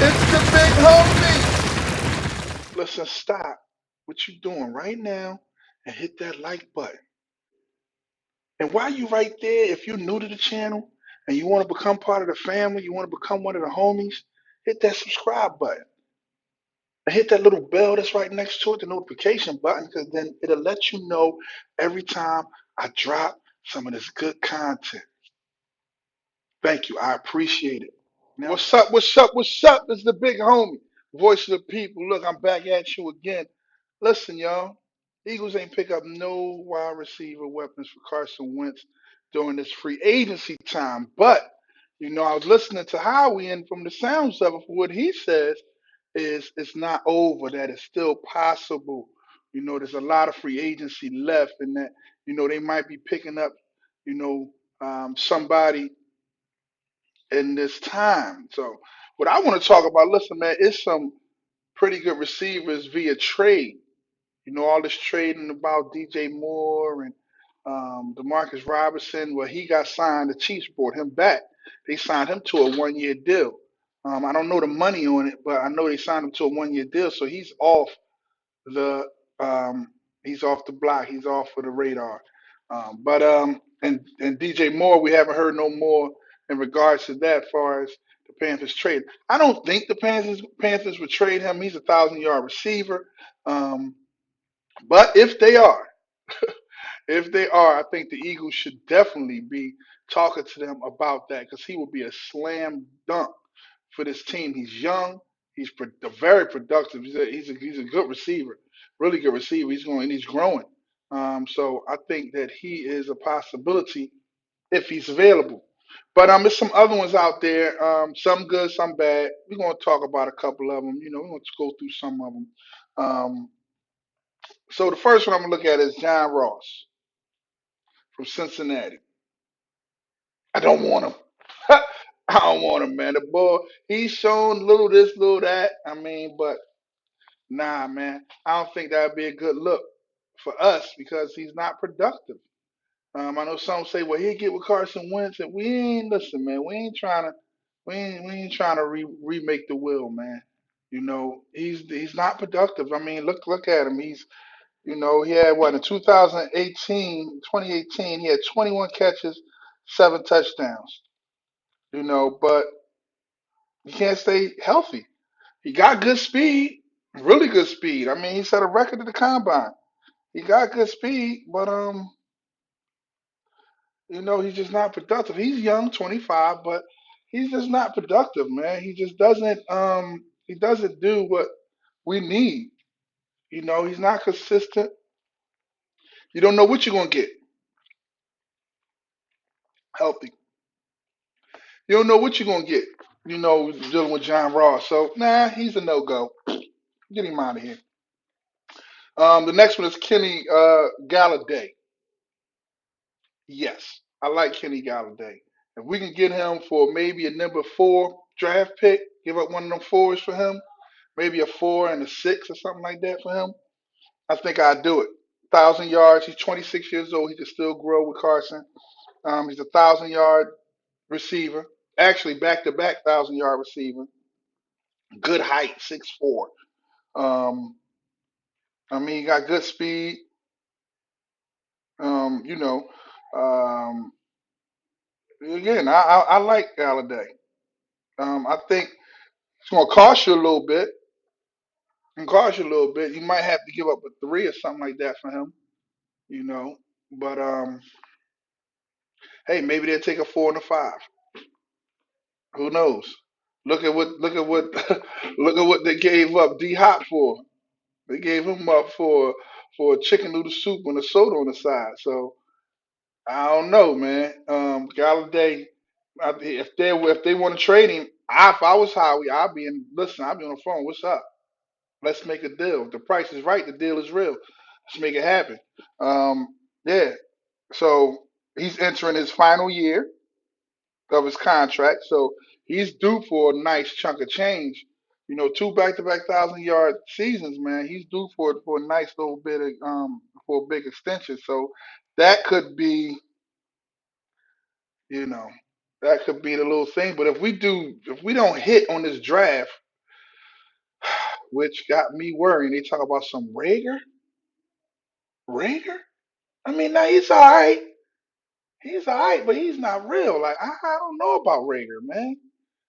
It's the big homie. Listen, stop what you doing right now and hit that like button. And while you right there, if you're new to the channel and you want to become part of the family, you want to become one of the homies, hit that subscribe button. And hit that little bell that's right next to it, the notification button, because then it'll let you know every time I drop some of this good content. Thank you. I appreciate it. Now, what's up? What's up? What's up? This is the big homie, voice of the people. Look, I'm back at you again. Listen, y'all. Eagles ain't pick up no wide receiver weapons for Carson Wentz during this free agency time. But, I was listening to Howie, and from the sounds of it, for what he says, is it's not over, that it's still possible. There's a lot of free agency left, and that, they might be picking up, somebody in this time. So, what I want to talk about, listen, man, is some pretty good receivers via trade. All this trading about DJ Moore and Demarcus Robinson. Well, he got signed. The Chiefs brought him back. They signed him to a 1 year deal. I don't know the money on it, but I know they signed him to a 1 year deal. So the um, he's off the block. He's off of the radar. And DJ Moore, we haven't heard no more in regards to that. As far as the Panthers trade, I don't think the Panthers would trade him. He's a 1,000 yard receiver. Um, but if they are, I think the Eagles should definitely be talking to them about that, because he will be a slam dunk for this team. He's young. He's very productive. He's a good receiver, really good receiver. He's going and he's growing. So I think that he is a possibility if he's available. But there's some other ones out there. Some good, some bad. We're going to talk about a couple of them. We're going to go through some of them. Um, so the first one I'm going to look at is John Ross from Cincinnati. I don't want him. I don't want him, man. The boy, he's shown little this, little that. I mean, but nah, man. I don't think that'd be a good look for us because he's not productive. I know some say, well, he'll get with Carson Wentz, and we ain't listen, man. We ain't trying to remake the wheel, man. He's not productive. I mean, look at him. He had what in 2018, he had 21 catches, 7 touchdowns. But he can't stay healthy. He got good speed, really good speed. I mean, he set a record at the combine. He got good speed, but he's just not productive. He's young, 25, but he's just not productive, man. He doesn't do what we need. He's not consistent. You don't know what you're gonna get healthy. You don't know what you're gonna get. Dealing with John Ross. So nah, he's a no go. Get him out of here. The next one is Kenny Galladay. Yes, I like Kenny Galladay. If we can get him for maybe a number 4 draft pick, give up one of them fours for him, maybe a 4 and a 6 or something like that for him, I think I'd do it. 1,000 yards. He's 26 years old. He can still grow with Carson. He's a 1,000 yard receiver. Actually, back to back 1,000 yard receiver. Good height, 6'4". Um, I mean, he got good speed. Um, you know, um, again, I like Galladay. I think it's going to cost you a little bit. It can cost you a little bit. You might have to give up a 3 or something like that for him. You know, but hey, maybe they'll take a 4 and a 5. Who knows? Look at what look at what they gave up D Hop for. They gave him up for a chicken noodle soup and a soda on the side. So I don't know, man. Galladay, if they want to trade him, if I was Howie, I'd be on the phone. What's up? Let's make a deal. If the price is right, the deal is real. Let's make it happen. Um, yeah. So he's entering his final year of his contract. So he's due for a nice chunk of change. 2 back-to-back 1,000 yard seasons, man. He's due for a nice little bit of for a big extension. So that could be, you know, that could be the little thing. But if we don't hit on this draft, which got me worrying. They talk about some Rager. Rager? I mean, now he's all right. He's all right, but he's not real. Like I don't know about Rager, man.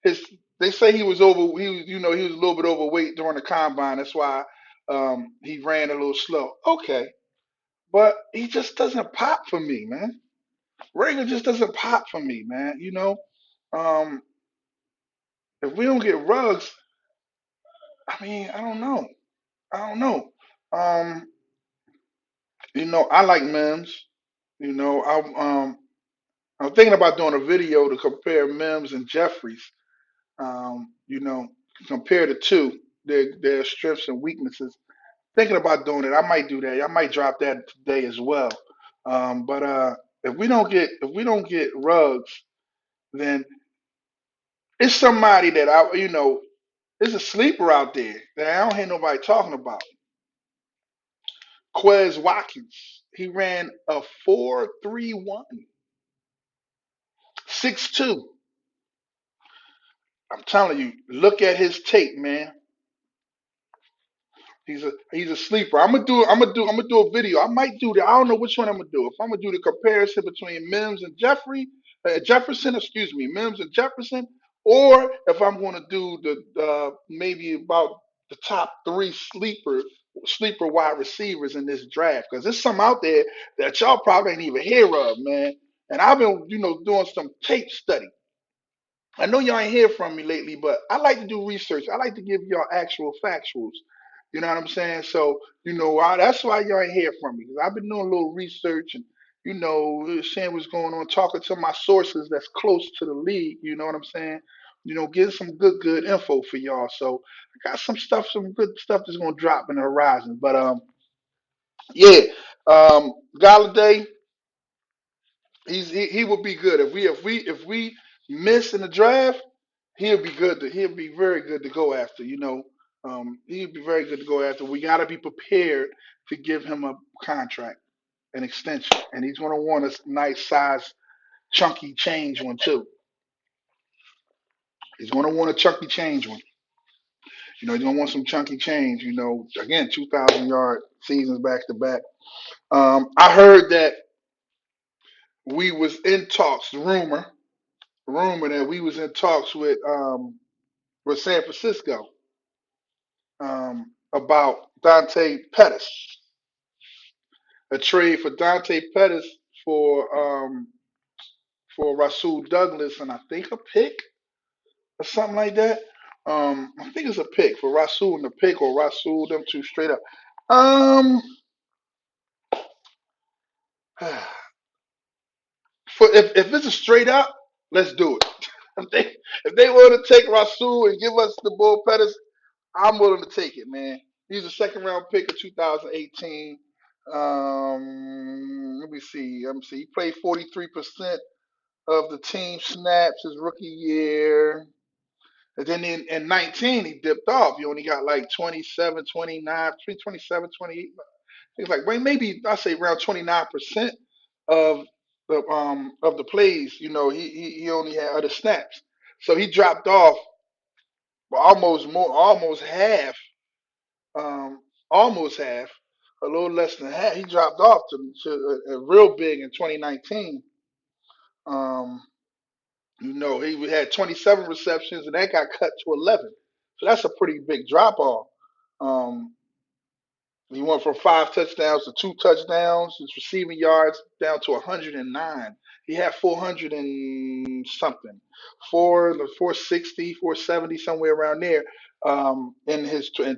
His They say he was over. He was, he was a little bit overweight during the combine. That's why he ran a little slow. Okay, but he just doesn't pop for me, man. Rager just doesn't pop for me, man. Um, if we don't get Ruggs, I mean, I don't know. I don't know. Um, I like Mims. You know, I'm thinking about doing a video to compare Mims and Jeffries. You know, compare the two, their strengths and weaknesses. Thinking about doing it. I might do that. I might drop that today as well. But if we don't get Ruggs, then it's somebody that it's a sleeper out there that I don't hear nobody talking about. Quez Watkins. He ran a 4.31, 6'2". I'm telling you, look at his tape, man. He's a sleeper. I'm gonna do a video. I might do that. I don't know which one I'm gonna do. If I'm gonna do the comparison between Mims and Jefferson, excuse me, Mims and Jefferson, or if I'm gonna do the maybe about the top three sleeper wide receivers in this draft, because there's some out there that y'all probably ain't even hear of, man. And I've been doing some tape study. I know y'all ain't hear from me lately, but I like to do research. I like to give y'all actual factuals. You know what I'm saying? So, that's why y'all ain't hear from me. 'Cause I've been doing a little research and, seeing what's going on, talking to my sources that's close to the league. You know what I'm saying? Getting some good info for y'all. So I got some good stuff that's gonna drop in the horizon. But yeah, Golladay, he would be good if we miss in the draft. He'll be very good to go after. He'd be very good to go after. We got to be prepared to give him a contract, an extension, and he's going to want a nice size, chunky change one too. He's going to want a chunky change one. He's going to want some chunky change. Again, 2,000-yard seasons back to back. I heard that we was in talks. Rumor that we was in talks with San Francisco about Dante Pettis, a trade for Dante Pettis for Rasul Douglas, and I think a pick or something like that. I think it's a pick for Rasul and the pick, or Rasul them two straight up. Um, for if it's a straight up, let's do it. If they want to take Rasul and give us the Bull Pettis, I'm willing to take it, man. He's a second round pick of 2018. Let me see. Let me see. He played 43% of the team snaps his rookie year. And then in 19, he dipped off. He only got like 27, 29, 27, 28. He's like, well, maybe I say around 29% of the plays. He only had other snaps. So he dropped off almost half, um, almost half, a little less than half. He dropped off to a real big in 2019. Um, he had 27 receptions and that got cut to 11. So that's a pretty big drop off. Um, he went from 5 touchdowns to 2 touchdowns. His receiving yards down to 109. He had 400 and something, 460, 470, somewhere around there. In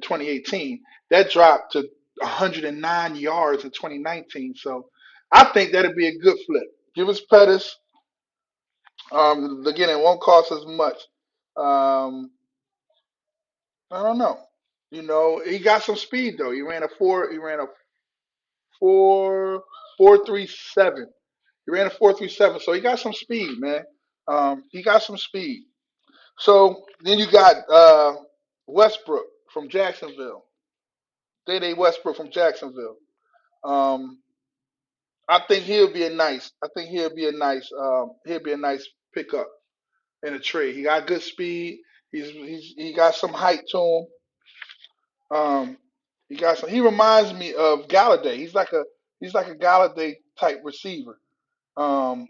2018, that dropped to 109 yards in 2019. So I think that'd be a good flip. Give us Pettis. Again, it won't cost as much. Um, I don't know. He got some speed though. He ran a 4.37. He ran a 4.37, so he got some speed, man. He got some speed. So then you got Westbrook from Jacksonville. Day Westbrook from Jacksonville. Um, I think he'll be a nice. I think he'll be a nice. He'll be a nice pickup in a trade. He got good speed. He got some height to him. Um, he got some. He reminds me of Golladay. He's like a Golladay type receiver. Um,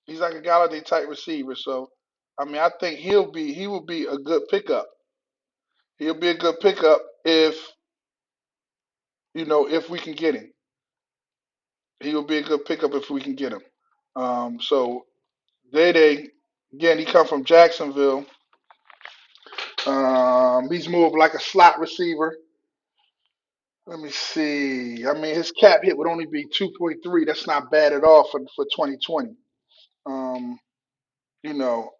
he's like a Golladay type receiver. So, I mean, I think he will be a good pickup. He'll be a good pickup if we can get him. He will be a good pickup if we can get him. So Day again, he come from Jacksonville. He's more of like a slot receiver. Let me see. I mean, his cap hit would only be 2.3. That's not bad at all for 2020. Um, you know,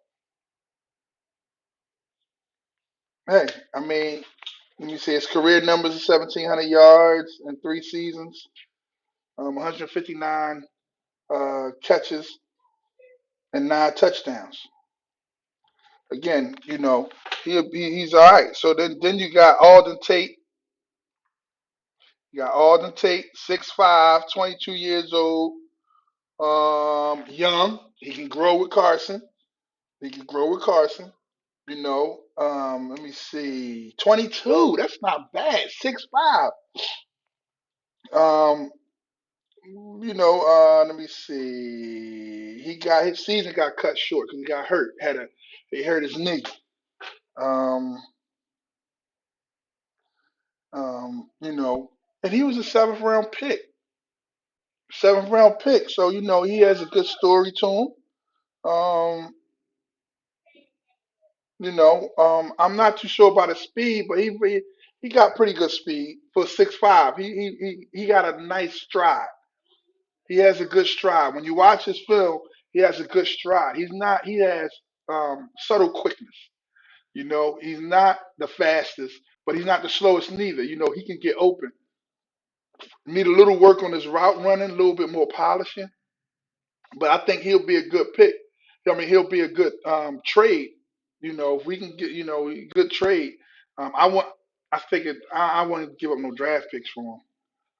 hey, I mean, let me see. His career numbers are 1,700 yards in 3 seasons, 159 catches, and 9 touchdowns. Again, he's all right. So then you got Alden Tate. You got Alden Tate, 6'5", 22 years old, young. He can grow with Carson. He can grow with Carson. Let me see, 22. That's not bad. 6'5". Um, let me see. His season got cut short because he got hurt. He hurt his knee. Um, you know, and he was a seventh round pick. Seventh round pick. So he has a good story to him. Um, I'm not too sure about his speed, but he got pretty good speed for 6'5". He got a nice stride. He has a good stride. When you watch his film, he has a good stride. He has subtle quickness. He's not the fastest, but he's not the slowest neither. He can get open. Need a little work on his route running, a little bit more polishing, but I think he'll be a good pick. I mean, he'll be a good trade. If we can get good trade. I want. I figured I wouldn't give up no draft picks for him.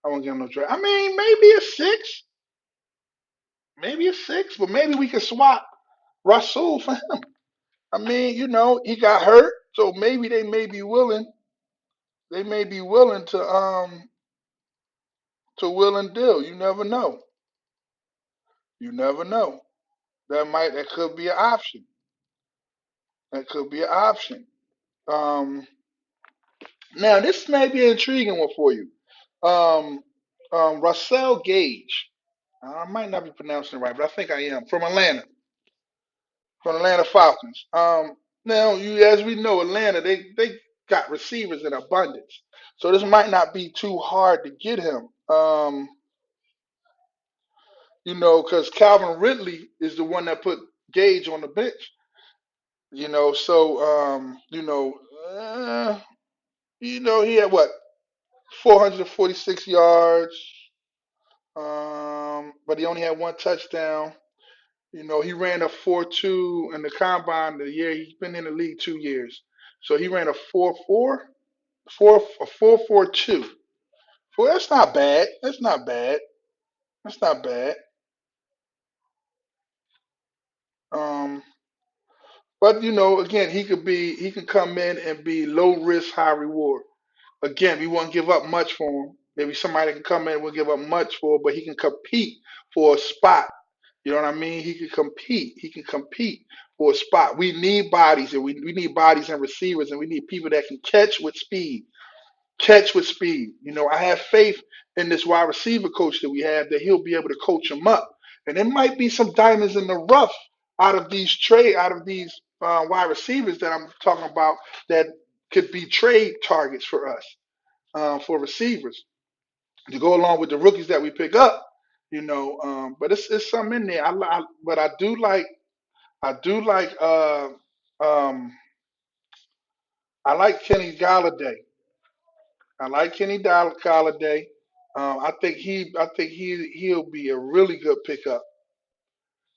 I won't give him no draft. I mean, maybe a six, but maybe we could swap Rasul for him. I mean, he got hurt, so maybe they may be willing. They may be willing to will and deal. You never know. You never know. That could be an option. That could be an option. Um, Now this may be an intriguing one for you. Um, Russell Gage. I might not be pronouncing it right, but I think I am. From Atlanta Falcons. Now as we know, Atlanta they got receivers in abundance, so this might not be too hard to get him. Because Calvin Ridley is the one that put Gage on the bench. So he had what 446 yards, but he only had one touchdown. He ran a 4.2 in the combine the year he's been in the league 2 years. So he ran a 4.2. Well, that's not bad. That's not bad. That's not bad. Um, but again, he can come in and be low risk, high reward. Again, we won't give up much for him. Maybe somebody can come in and we'll give up much for, but he can compete for a spot. You know what I mean? He can compete. He can compete for a spot. We need bodies, and we need bodies and receivers, and we need people that can catch with speed. Catch with speed. I have faith in this wide receiver coach that we have that he'll be able to coach them up. And there might be some diamonds in the rough out of these wide receivers that I'm talking about that could be trade targets for us for receivers to go along with the rookies that we pick up. But it's something in there. But I do like I like Kenny Galladay. I like Galladay. He'll be a really good pickup.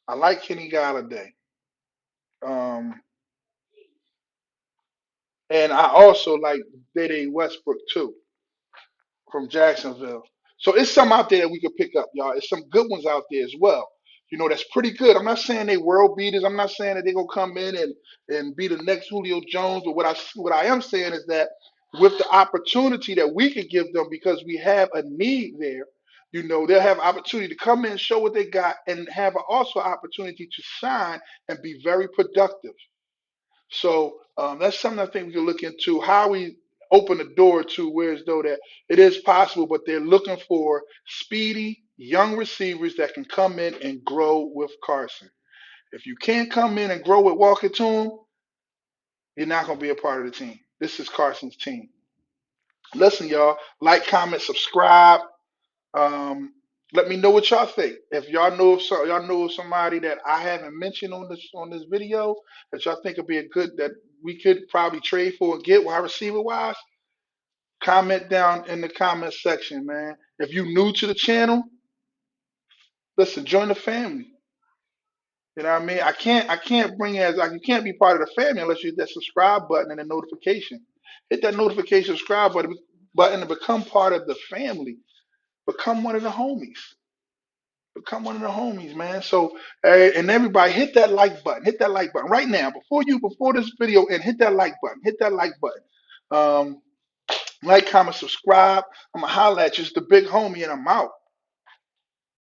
I like Kenny Galladay. Um, and I also like Dede Westbrook too from Jacksonville. So it's some out there that we could pick up, y'all. It's some good ones out there as well. That's pretty good. I'm not saying they world beaters. I'm not saying that they're gonna come in and be the next Julio Jones. But what I am saying is that with the opportunity that we could give them because we have a need there. They'll have opportunity to come in, show what they got, and have also opportunity to shine and be very productive. So that's something I think we can look into. How we open the door to where as though that it is possible, but they're looking for speedy young receivers that can come in and grow with Carson. If you can't come in and grow with Walker Toon, you're not going to be a part of the team. This is Carson's team. Listen, y'all, like, comment, subscribe. Um, Let me know what y'all think. If y'all know of somebody that I haven't mentioned on this video that y'all think would be a good that we could probably trade for and get wide receiver wise, comment down in the comment section, man. If you new to the channel, listen, join the family. You know what I mean? I can't bring as like you can't be part of the family unless you hit that subscribe button and the notification. Hit that notification subscribe button to become part of the family. Become one of the homies. Become one of the homies, man. So, and everybody, hit that like button. Hit that like button right now before this video, and hit that like button. Hit that like button. Like, comment, subscribe. I'm gonna holler at you. It's the big homie, and I'm out.